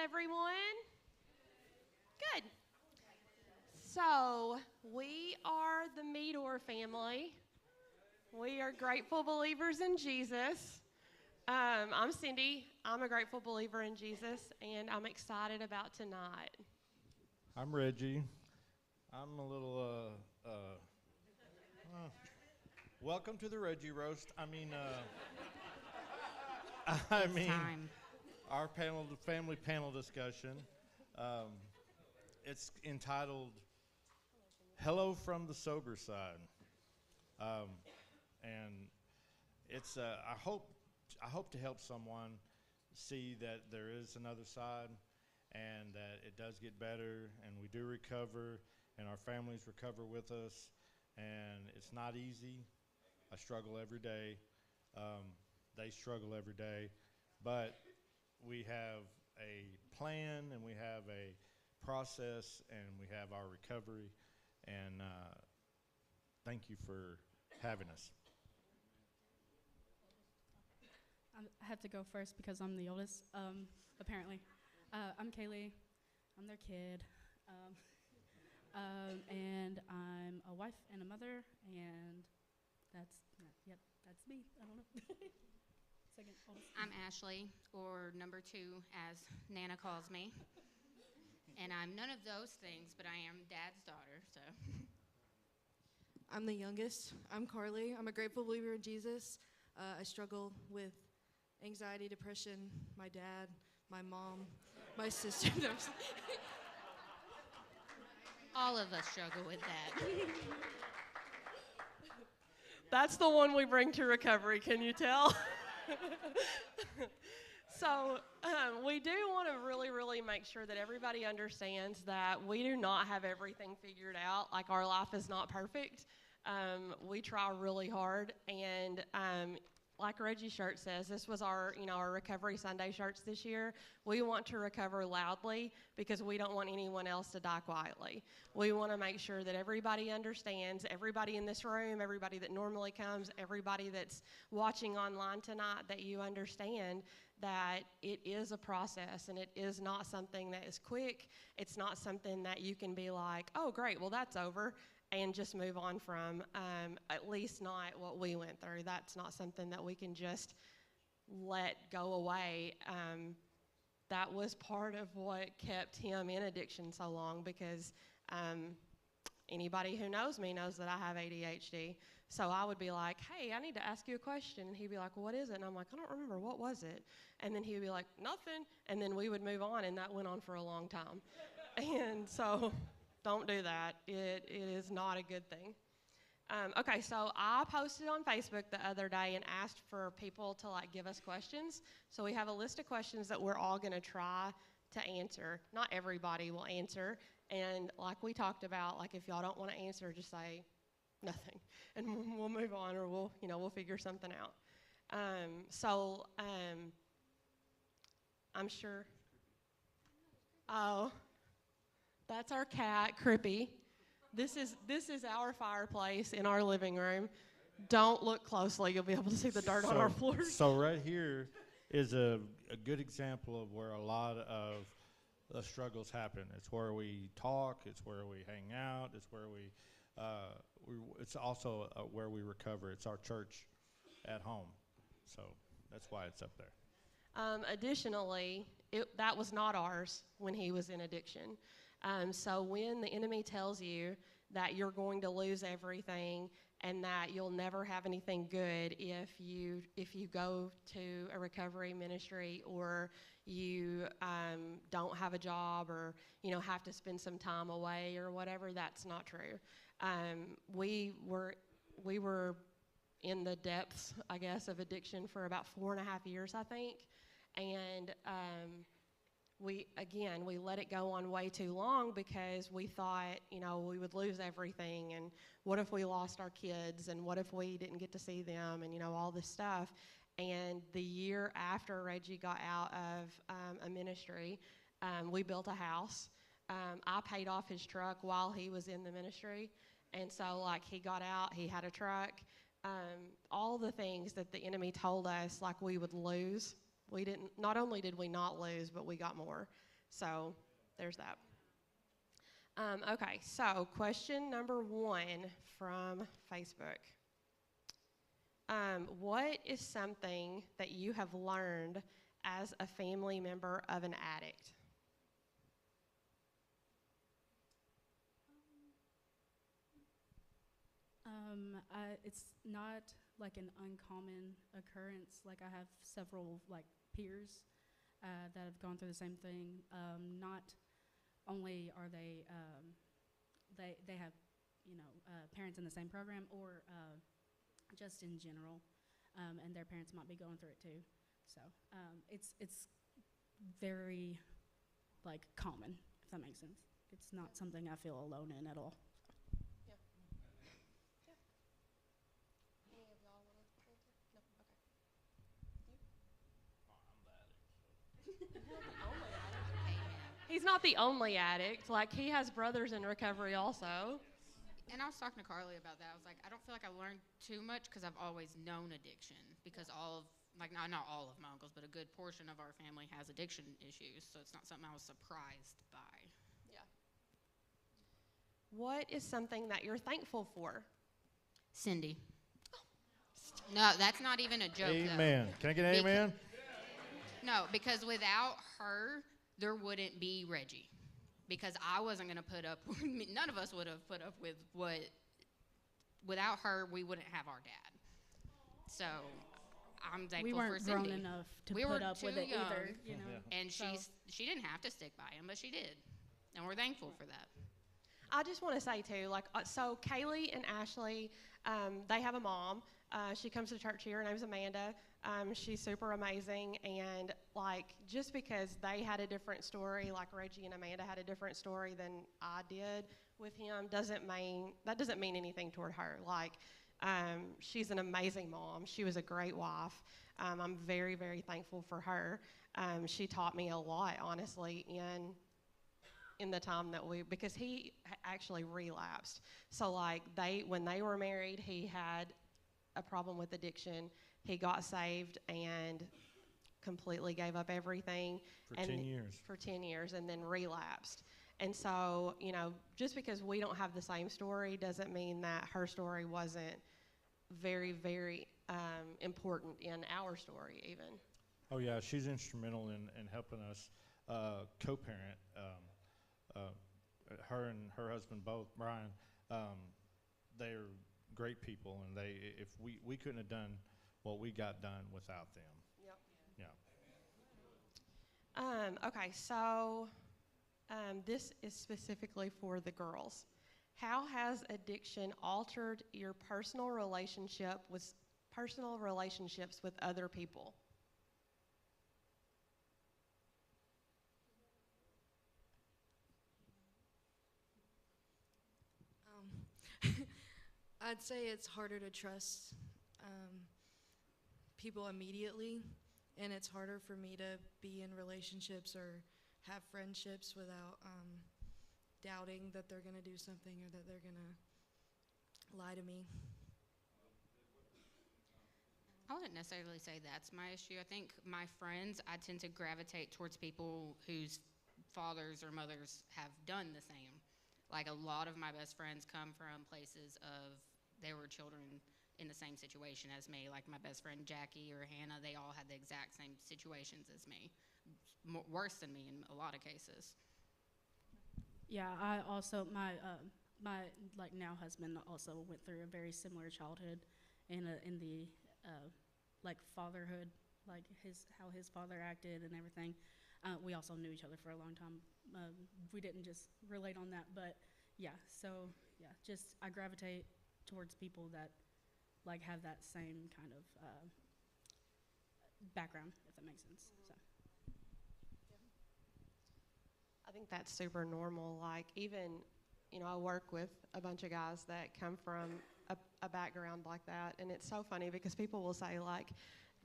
everyone? Good. So, we are the Meador family. We are grateful believers in Jesus. I'm Cindy. I'm a grateful believer in Jesus, and I'm excited about tonight. I'm Reggie. I'm a little, welcome to the Reggie Roast. Time. Our family panel discussion. It's entitled "Hello from the Sober Side," and it's. I hope to help someone see that there is another side, and that it does get better, and we do recover, and our families recover with us, and it's not easy. I struggle every day. They struggle every day, but we have a plan, and we have a process, and we have our recovery, and thank you for having us. I have to go first because I'm the oldest, apparently. I'm Kaylee. I'm their kid. And I'm a wife and a mother, and that's me. I don't know. Second oldest. I'm Ashley, or number 2, as Nana calls me. And I'm none of those things, but I am Dad's daughter, so. I'm the youngest. I'm Carly. I'm a grateful believer in Jesus. I struggle with anxiety, depression, my dad, my mom, my sister. No, All of us struggle with that. That's the one we bring to recovery, can you tell? So we do want to really make sure that everybody understands that we do not have everything figured out. Like, our life is not perfect. We try really hard, and like Reggie's shirt says, this was our Recovery Sunday shirts this year. We want to recover loudly because we don't want anyone else to die quietly. We want to make sure that everybody understands, everybody in this room, everybody that normally comes, everybody that's watching online tonight, that you understand that it is a process, and it is not something that is quick. It's not something that you can be like, oh, great, well, that's over, and just move on from, at least not what we went through. That's not something that we can just let go away. That was part of what kept him in addiction so long, because anybody who knows me knows that I have ADHD. So I would be like, hey, I need to ask you a question. And he'd be like, well, what is it? And I'm like, I don't remember. What was it? And then he would be like, nothing. And then we would move on, and that went on for a long time. And so don't do that. It is not a good thing. Okay, so I posted on Facebook the other day and asked for people to give us questions. So we have a list of questions that we're all going to try to answer. Not everybody will answer, and like we talked about, if y'all don't want to answer, just say nothing, and we'll move on, or we'll figure something out. I'm sure. Oh. That's our cat, Crippy. This is our fireplace in our living room. Don't look closely. You'll be able to see the dirt on our floors. So right here is a good example of where a lot of the struggles happen. It's where we talk. It's where we hang out. It's where it's also where we recover. It's our church at home. So that's why it's up there. Additionally, that was not ours when he was in addiction. So when the enemy tells you that you're going to lose everything and that you'll never have anything good if you go to a recovery ministry, or you don't have a job, or have to spend some time away or whatever, that's not true. We were in the depths, I guess, of addiction for about 4.5 years, I think, and we let it go on way too long because we thought, we would lose everything, and what if we lost our kids, and what if we didn't get to see them, and all this stuff. And the year after Reggie got out of a ministry, we built a house. I paid off his truck while he was in the ministry, and so he got out, he had a truck. All the things that the enemy told us we would lose, we didn't. Not only did we not lose, but we got more. So there's that. Okay, so question number 1 from Facebook. What is something that you have learned as a family member of an addict? It's not like an uncommon occurrence. Like I have several like peers that have gone through the same thing. Not only are they have parents in the same program or just in general, and their parents might be going through it too. So it's very like common, if that makes sense. It's not something I feel alone in at all. He's not the only addict. Like, he has brothers in recovery also. And I was talking to Carly about that. I was like, I don't feel like I learned too much because I've always known addiction. Because not all of my uncles, but a good portion of our family has addiction issues. So it's not something I was surprised by. Yeah. What is something that you're thankful for? Cindy. No, that's not even a joke, Amen. Can I get an amen? No, because without her, there wouldn't be Reggie. Because I wasn't going to put up, none of us would have put up with what, without her, we wouldn't have our dad. So I'm thankful for Cindy. We weren't grown enough to put up with it either, you know. Yeah. And she didn't have to stick by him, but she did. And we're thankful for that. I just want to say, too, like, so Kaylee and Ashley, they have a mom. She comes to church here. Her name's Amanda. She's super amazing. And, like, just because they had a different story, like Reggie and Amanda had a different story than I did with him, doesn't mean anything toward her. Like, she's an amazing mom. She was a great wife. I'm very, very thankful for her. She taught me a lot, honestly, in the time that because he actually relapsed. So, like, when they were married, he had a problem with addiction. He got saved and completely gave up everything. For 10 years. For 10 years, and then relapsed. And so, just because we don't have the same story doesn't mean that her story wasn't very, very important in our story even. Oh, yeah, she's instrumental in helping us co-parent. Her and her husband both, Brian, they're great people, and we couldn't have done what we got done without them. Yep. Yeah. Okay, so this is specifically for the girls. How has addiction altered your personal relationships with other people? I'd say it's harder to trust people immediately, and it's harder for me to be in relationships or have friendships without doubting that they're going to do something or that they're going to lie to me. I wouldn't necessarily say that's my issue. I think my friends, I tend to gravitate towards people whose fathers or mothers have done the same. Like, a lot of my best friends come from places of they were children in the same situation as me. Like, my best friend Jackie or Hannah, they all had the exact same situations as me, worse than me in a lot of cases. Yeah, I also my like now husband also went through a very similar childhood, in the like fatherhood, like how his father acted and everything. We also knew each other for a long time. We didn't just relate on that, but yeah. So yeah, just I gravitate towards people that like have that same kind of background, if that makes sense. So. I think that's super normal. Like, even, I work with a bunch of guys that come from a background like that, and it's so funny because people will say, like,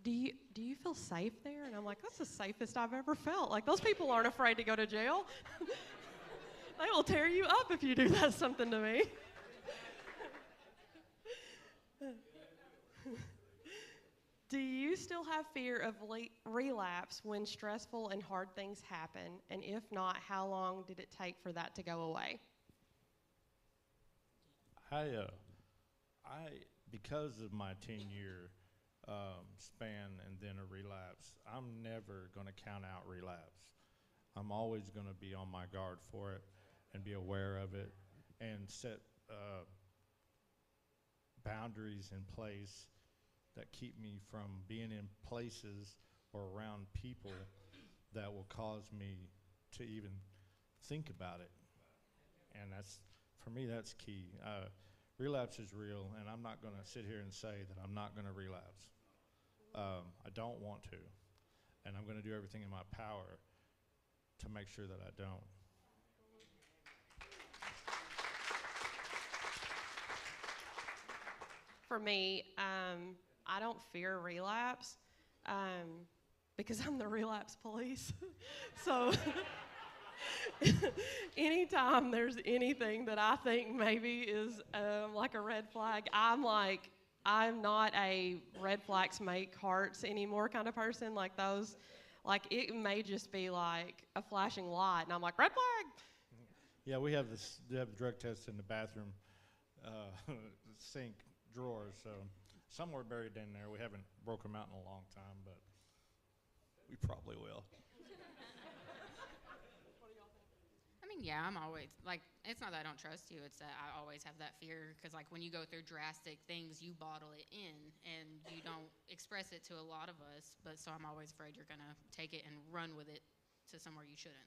do you feel safe there? And I'm like, that's the safest I've ever felt. Like, those people aren't afraid to go to jail. They will tear you up if you do that something to me. Do you still have fear of relapse when stressful and hard things happen? And if not, how long did it take for that to go away? I because of my 10-year span and then a relapse, I'm never going to count out relapse. I'm always going to be on my guard for it and be aware of it and set boundaries in place that keep me from being in places or around people that will cause me to even think about it. And that's, for me, that's key. Relapse is real, and I'm not going to sit here and say that I'm not going to relapse. I don't want to, and I'm going to do everything in my power to make sure that I don't. For me, I don't fear relapse because I'm the relapse police. So anytime there's anything that I think maybe is like a red flag, I'm not a red flags make hearts anymore kind of person. Like those, like it may just be like a flashing light, and I'm like, red flag. Yeah, we have the drug test in the bathroom sink drawers, so somewhere buried in there. We haven't broke them out in a long time, but we probably will. I mean, yeah, I'm always, like, it's not that I don't trust you, it's that I always have that fear, because, like, when you go through drastic things, you bottle it in, and you don't express it to a lot of us, but so I'm always afraid you're going to take it and run with it to somewhere you shouldn't.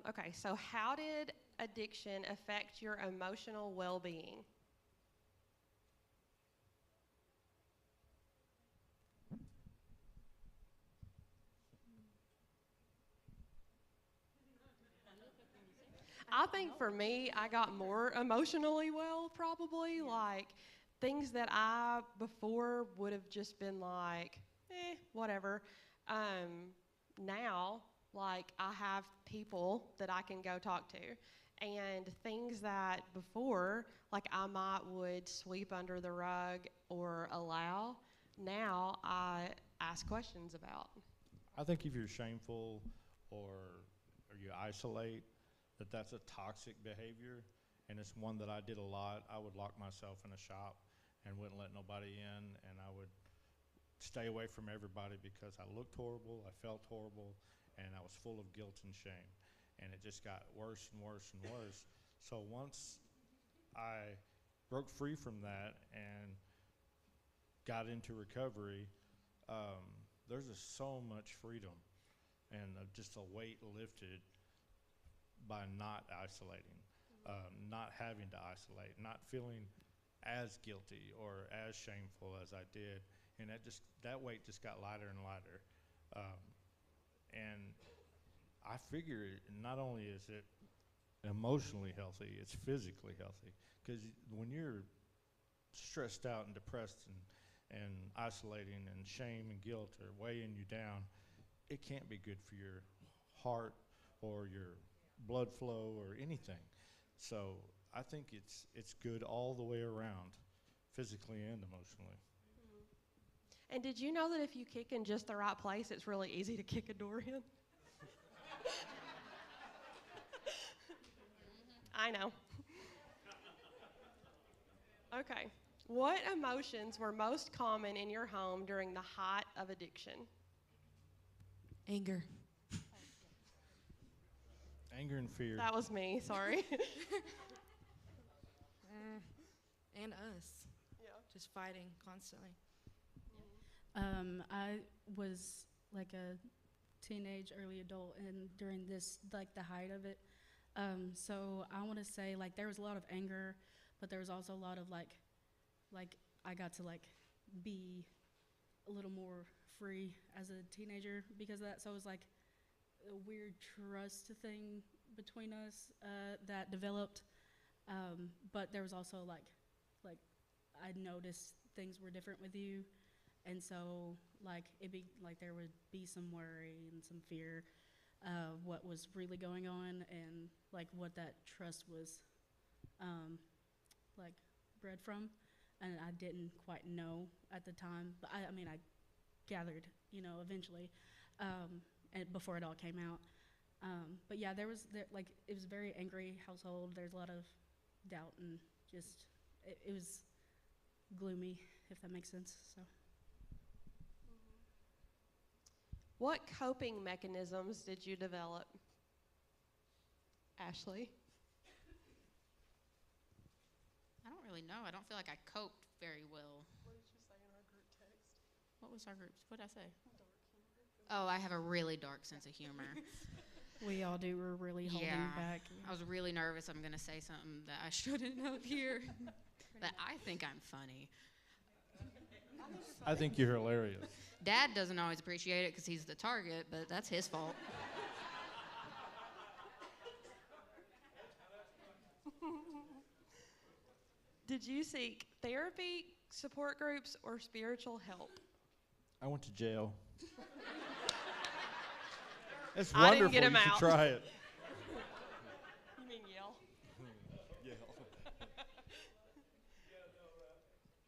Okay, so how did addiction affect your emotional well-being? I think for me, I got more emotionally well, probably. Like, things that I before would have just been like, whatever. Now, like, I have people that I can go talk to. And things that before, like, I might would sweep under the rug or allow, now I ask questions about. I think if you're shameful or you isolate, that's a toxic behavior, and it's one that I did a lot. I would lock myself in a shop and wouldn't let nobody in, and I would stay away from everybody because I looked horrible, I felt horrible, and I was full of guilt and shame. And it just got worse and worse and worse. So once I broke free from that and got into recovery, there's just so much freedom and just a weight lifted by not isolating, not having to isolate, not feeling as guilty or as shameful as I did. And that weight just got lighter and lighter. And I figure not only is it emotionally healthy, it's physically healthy. Because when you're stressed out and depressed and isolating, and shame and guilt are weighing you down, it can't be good for your heart or your blood flow or anything. So I think it's good all the way around, physically and emotionally. And did you know that if you kick in just the right place, it's really easy to kick a door in? I know. Okay. What emotions were most common in your home during the height of addiction? Anger. Anger and fear. That was me, sorry. And us. Yeah. Just fighting constantly. I was like a teenage, early adult, and during this, like the height of it. So I want to say, like, there was a lot of anger, but there was also a lot of like I got to like be a little more free as a teenager because of that. So it was like a weird trust thing between us that developed. But there was also like I noticed things were different with you, and so like there would be some worry and some fear of what was really going on and like what that trust was like bred from, and I didn't quite know at the time. But I mean, I gathered, eventually, and before it all came out. But yeah, it was a very angry household. There's a lot of doubt and just it was gloomy, if that makes sense. So. What coping mechanisms did you develop? Ashley? I don't really know. I don't feel like I coped very well. What did you say in our group text? What was our group? What did I say? Oh, I have a really dark sense of humor. We all do. We're really holding back. I was really nervous I'm going to say something that I shouldn't up here. But I think I'm funny. I think you're hilarious. Dad doesn't always appreciate it because he's the target, but that's his fault. Did you seek therapy, support groups, or spiritual help? I went to jail. It's I didn't wonderful. get him You should out. try it. You mean yell?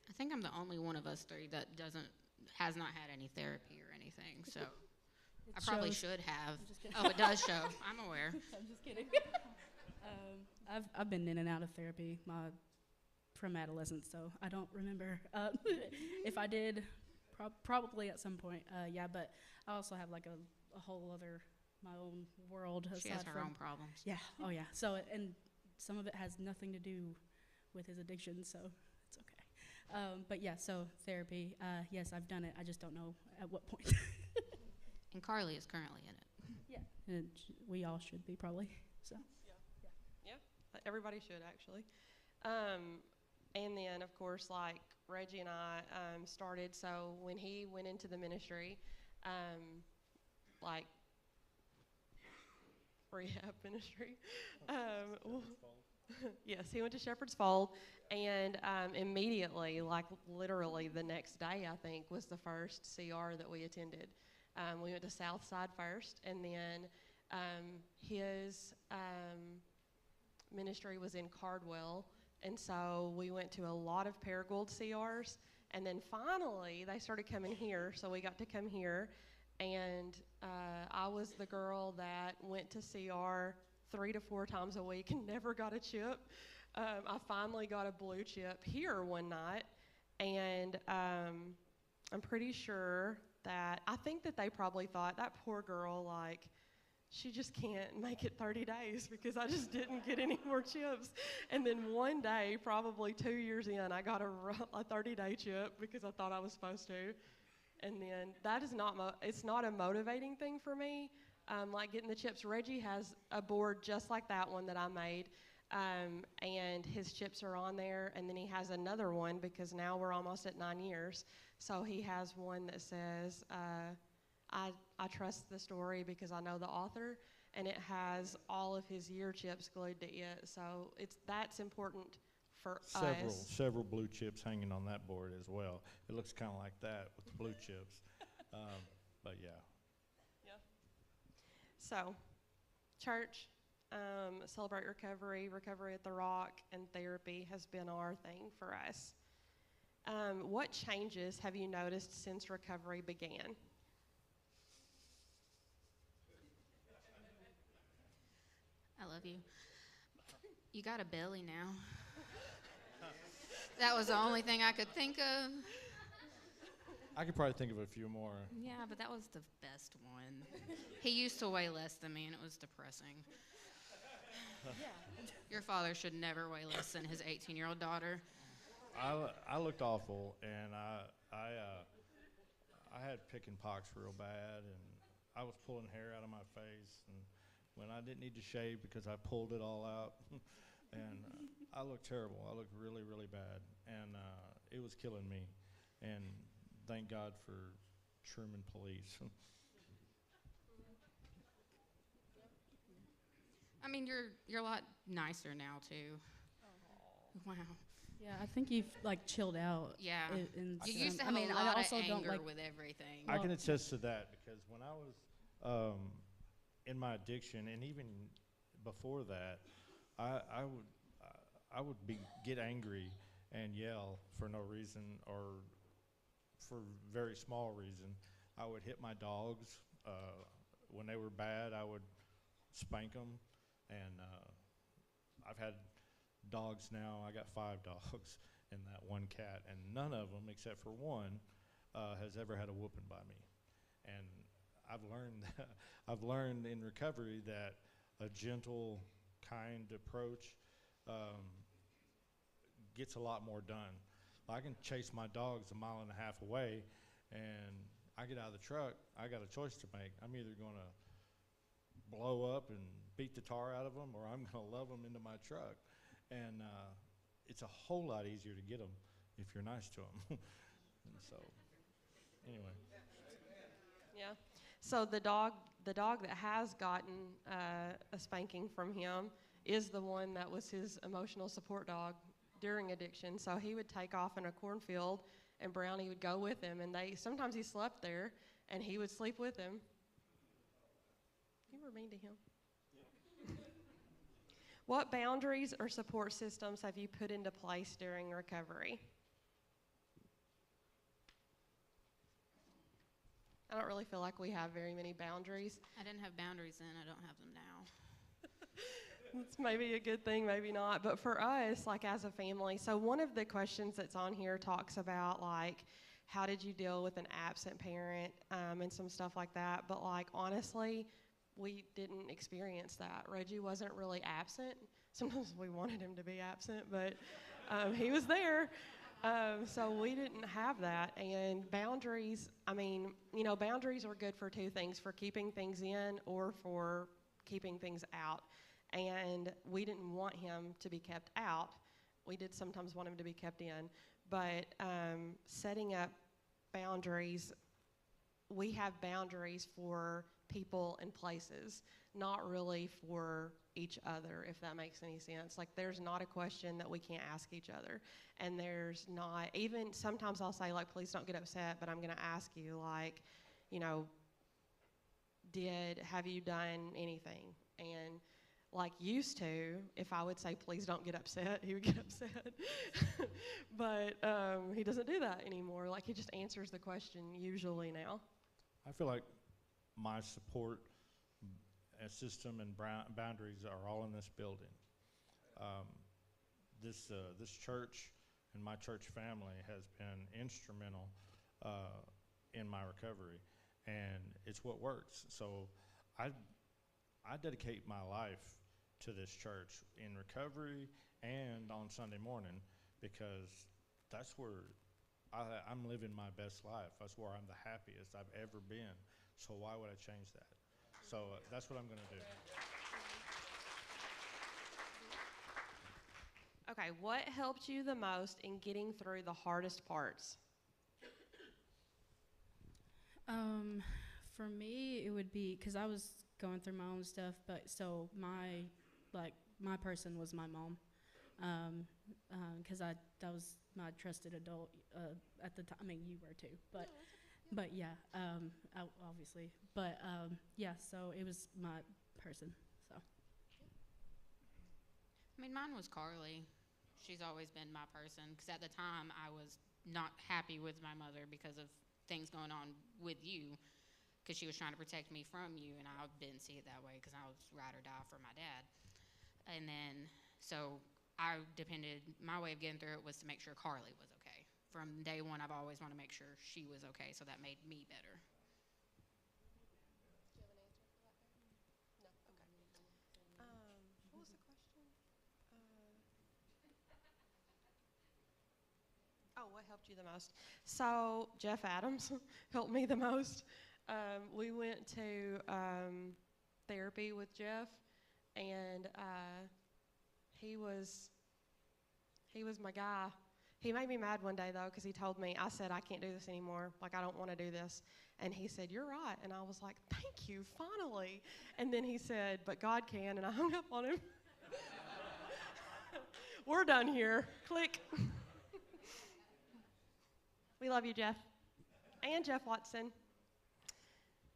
I think I'm the only one of us three that has not had any therapy or anything, so I probably shows. should have. I'm just kidding. Oh, it does show. I'm aware. I'm just kidding. I've been in and out of therapy from adolescence, so I don't remember. If I did, probably at some point. Yeah, but I also have like a whole other my own world. She has aside her from, own problems. Yeah. Oh yeah. So and some of it has nothing to do with his addiction, so it's okay. But yeah, so therapy. Yes, I've done it. I just don't know at what point. And Carly is currently in it. Yeah. And we all should be probably. So. Everybody should, actually. And then, of course, like Reggie and I started, so when he went into the ministry, like rehab ministry, yes, he went to Shepherd's Fold, and immediately, like literally the next day, I think, was the first CR that we attended. We went to Southside first, and then his ministry was in Cardwell, and so we went to a lot of Paragould CRs, and then finally they started coming here, so we got to come here, and I was the girl that went to CR 3 to 4 times a week and never got a chip. I finally got a blue chip here one night, and I'm pretty sure that, I think that they probably thought, that poor girl, like, she just can't make it 30 days because I just didn't get any more chips. And then one day, probably 2 years in, I got a 30-day chip because I thought I was supposed to. And then that is not, it's not a motivating thing for me, like getting the chips. Reggie has a board just like that one that I made, and his chips are on there. And then he has another one because now we're almost at 9 years. So he has one that says, I trust the story because I know the author, and it has all of his year chips glued to it. So that's important for us. Several blue chips hanging on that board as well. It looks kind of like that with the blue chips. But yeah. Yeah. So, church, Celebrate Recovery, Recovery at the Rock, and therapy has been our thing for us. What changes have you noticed since recovery began? I love you. You got a belly now. That was the only thing I could think of. I could probably think of a few more. Yeah, but that was the best one. He used to weigh less than me, and it was depressing. Your father should never weigh less than his 18-year-old daughter. I looked awful, and I had chicken pox real bad, and I was pulling hair out of my face, and when I didn't need to shave because I pulled it all out, and I looked terrible. I looked really, really bad, and it was killing me. And thank God for Truman Police. I mean, you're a lot nicer now too. Wow. Yeah, I think you've like chilled out. Yeah. You some- used to have I mean, a I lot also of don't anger like. with everything. I can attest to that because when I was in my addiction, and even before that, I would get angry and yell for no reason or for very small reason. I would hit my dogs. When they were bad, I would spank them. And I've had dogs now. I got 5 dogs and that one cat, and none of them, except for one, has ever had a whooping by me. And I've learned in recovery that a gentle, kind approach gets a lot more done. I can chase my dogs 1.5 miles away, and I get out of the truck, I got a choice to make. I'm either going to blow up and beat the tar out of them, or I'm going to love them into my truck. And it's a whole lot easier to get them if you're nice to them. So, anyway. Yeah. So the dog that has gotten a spanking from him is the one that was his emotional support dog during addiction. So he would take off in a cornfield, and Brownie would go with him. And sometimes he slept there, and he would sleep with him. You were mean to him. What boundaries or support systems have you put into place during recovery? I don't really feel like we have very many boundaries. I didn't have boundaries then. I don't have them now. It's maybe a good thing, maybe not. But for us, like as a family, so one of the questions that's on here talks about like, how did you deal with an absent parent and some stuff like that. But like, honestly, we didn't experience that. Reggie wasn't really absent. Sometimes we wanted him to be absent, but he was there. So we didn't have that. And boundaries, I mean, you know, boundaries are good for 2 things, for keeping things in or for keeping things out. And we didn't want him to be kept out. We did sometimes want him to be kept in. But setting up boundaries, we have boundaries for people and places, not really for each other, if that makes any sense. Like, there's not a question that we can't ask each other. And there's not, even sometimes I'll say, like, please don't get upset, but I'm going to ask you, like, you know, have you done anything? And like used to, if I would say, please don't get upset, he would get upset. But he doesn't do that anymore. Like, he just answers the question usually now. I feel like my support system and boundaries are all in this building. This church and my church family has been instrumental in my recovery, and it's what works. So I dedicate my life to this church in recovery and on Sunday morning, because that's where I'm living my best life. That's where I'm the happiest I've ever been. So why would I change that? So that's what I'm going to do. Okay, what helped you the most in getting through the hardest parts? For me, it would be, because I was going through my own stuff, but so my person was my mom, because that was my trusted adult at the time. I mean, you were too, but yeah, obviously, but yeah. So it was my person. So. I mean, mine was Carly. She's always been my person, because at the time I was not happy with my mother because of things going on with you, because she was trying to protect me from you, and I didn't see it that way because I was ride or die for my dad. And then, so my way of getting through it was to make sure Carly was okay. From day one, I've always wanted to make sure she was okay, so that made me better. Do you have an answer for that, Barry? No? Okay. What was the question? What helped you the most? So Jeff Adams helped me the most. We went to therapy with Jeff, and he was my guy. He made me mad one day, though, because he told me, I said, I can't do this anymore. Like, I don't want to do this. And he said, you're right. And I was like, thank you, finally. And then he said, but God can, and I hung up on him. We're done here. Click. We love you, Jeff. And Jeff Watson.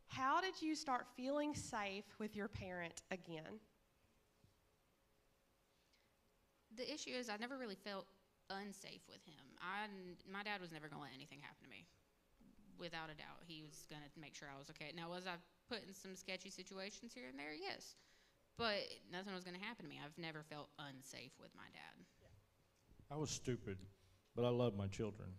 How did you start feeling safe with your parent again? The issue is I never really felt unsafe with him. My dad was never going to let anything happen to me. Without a doubt, he was going to make sure I was okay. Now, was I put in some sketchy situations here and there? Yes. But nothing was going to happen to me. I've never felt unsafe with my dad. I was stupid, but I love my children.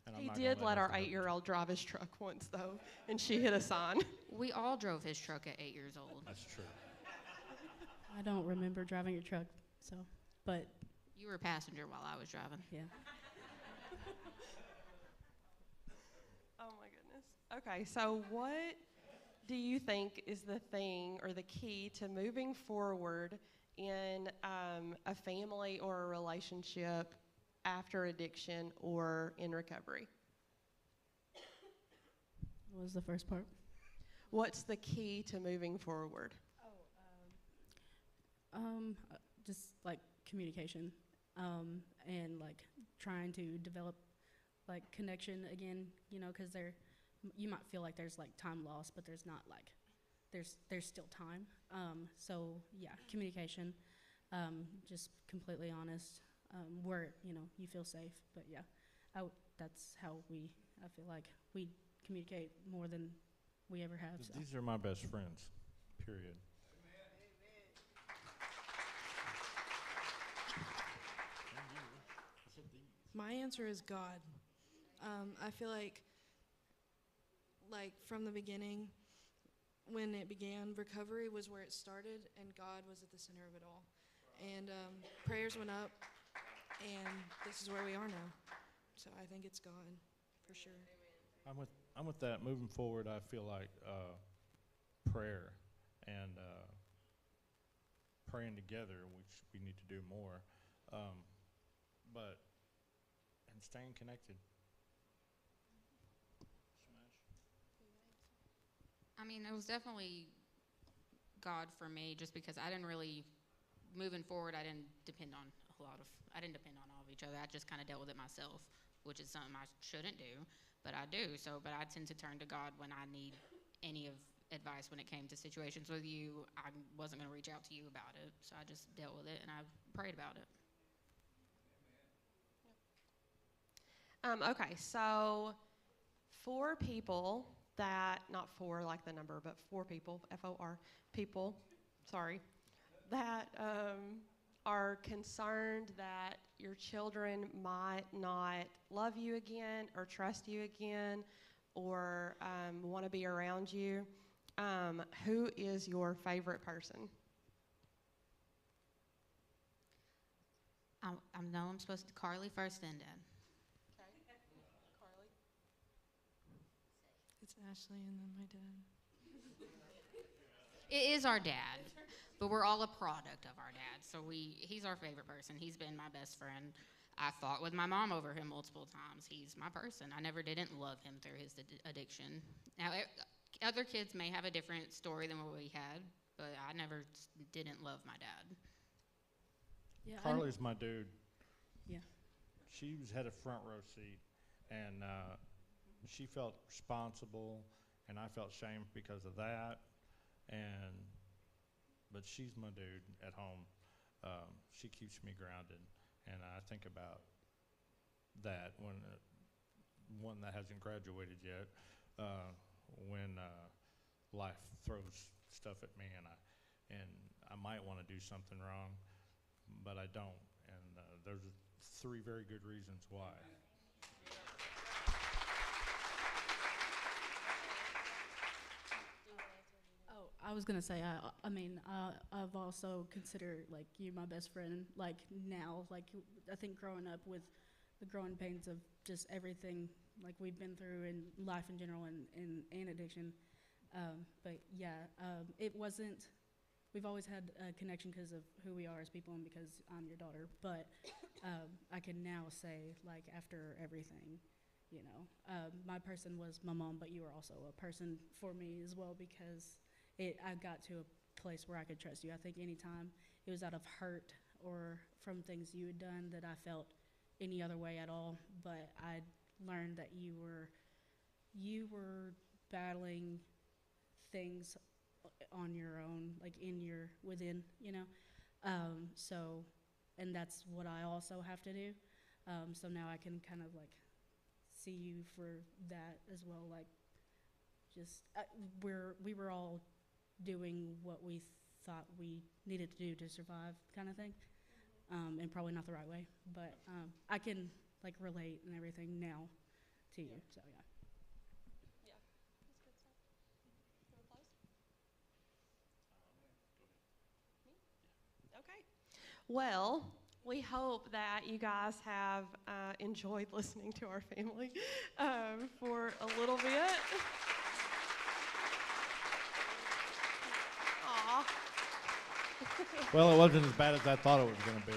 And I'm He not gonna did let our nothing happen. 8-year-old drive his truck once, though, and she hit a sign. We all drove his truck at 8 years old. That's true. I don't remember driving your truck, so, but You were a passenger while I was driving. yeah. Oh my goodness. Okay, so what do you think is the thing or the key to moving forward in a family or a relationship after addiction or in recovery? What was the first part? What's the key to moving forward? Just like communication, and like trying to develop like connection again, you know, because you might feel like there's like time lost, but there's not, like there's still time. So yeah, communication, just completely honest, where, you know, you feel safe. But yeah, that's how I feel like we communicate more than we ever have. So. These are my best friends, period. My answer is God. I feel like from the beginning, when it began, recovery was where it started, and God was at the center of it all. And prayers went up, and this is where we are now. So I think it's God, for sure. I'm with that. Moving forward, I feel like prayer and praying together, which we need to do more, and staying connected. I mean, it was definitely God for me, just because I didn't really, moving forward, I didn't depend on all of each other. I just kind of dealt with it myself, which is something I shouldn't do, but I do. But I tend to turn to God when I need any of advice when it came to situations with you. I wasn't going to reach out to you about it, so I just dealt with it and I prayed about it. Okay, so 4 people that, not 4 like the number, but 4 people, F-O-R, people, sorry, that are concerned that your children might not love you again or trust you again or want to be around you. Who is your favorite person? I know I'm supposed to Carly first, then Dad. Carly? It's Ashley and then my dad. It is our dad, but we're all a product of our dad. So he's our favorite person. He's been my best friend. I fought with my mom over him multiple times. He's my person. I never didn't love him through his addiction. Now, other kids may have a different story than what we had, but I never didn't love my dad. Yeah, Carly's my dude. Yeah. She had a front row seat, and she felt responsible, and I felt shame because of that. But she's my dude at home. She keeps me grounded, and I think about that when one that hasn't graduated yet, when life throws stuff at me, and I might want to do something wrong, but I don't. And there's 3 very good reasons why. I was gonna say, I mean, I've also considered like you my best friend. Like now, like I think growing up with the growing pains of just everything like we've been through in life in general and addiction. But yeah, it wasn't. We've always had a connection because of who we are as people and because I'm your daughter. But I can now say, like after everything, you know, my person was my mom, but you were also a person for me as well because. I got to a place where I could trust you. I think anytime it was out of hurt or from things you had done that I felt any other way at all, but I learned that you were battling things on your own, like within, you know. So and that's what I also have to do. So now I can kind of like see you for that as well. Like, just we were all doing what we thought we needed to do to survive, kind of thing, and probably not the right way. But I can like relate and everything now to you. So yeah. Yeah, that's good stuff. You wanna close? Me? Okay. Well, we hope that you guys have enjoyed listening to our family for a little bit. Aw. Well, it wasn't as bad as I thought it was going to be.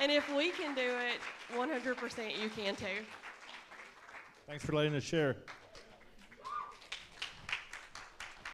And if we can do it, 100% you can too. Thanks for letting us share.